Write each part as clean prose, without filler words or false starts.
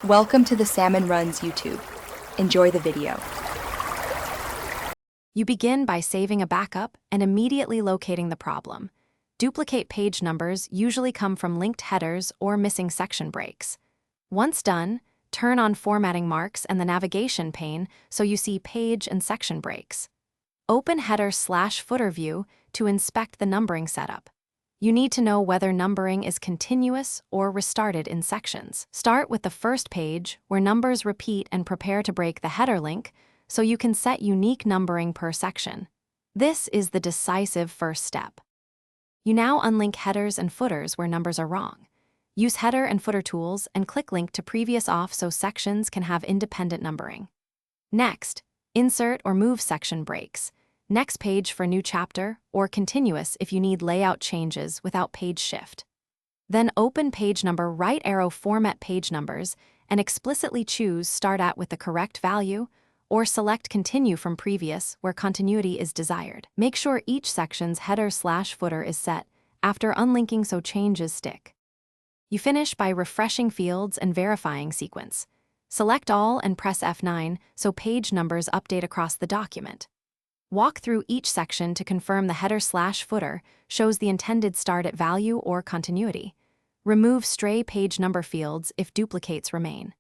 Welcome to the Salmon Runs YouTube. Enjoy the video. You begin by saving a backup and immediately locating the problem. Duplicate page numbers usually come from linked headers or missing section breaks. Once done, turn on formatting marks and the navigation pane so you see page and section breaks. Open header/footer view to inspect the numbering setup. You need to know whether numbering is continuous or restarted in sections. Start with the first page where numbers repeat and prepare to break the header link so you can set unique numbering per section. This is the decisive first step. You now unlink headers and footers where numbers are wrong. Use header and footer tools and click link to previous off so sections can have independent numbering. Next, insert or move section breaks. Next page for new chapter, or continuous if you need layout changes without page shift. Then open page number right arrow format page numbers and explicitly choose start at with the correct value, or select continue from previous where continuity is desired. Make sure each section's header/footer is set after unlinking so changes stick. You finish by refreshing fields and verifying sequence. Select all and press F9 so page numbers update across the document. Walk through each section to confirm the header/footer shows the intended start at value or continuity. Remove stray page number fields if duplicates remain.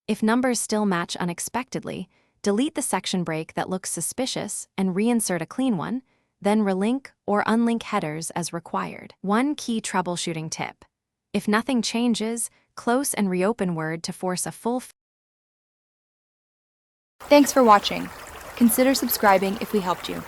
If numbers still match unexpectedly, delete the section break that looks suspicious and reinsert a clean one, then relink or unlink headers as required. One key troubleshooting tip. If nothing changes, close and reopen Word to force a full. Thanks for watching. Consider subscribing if we helped you.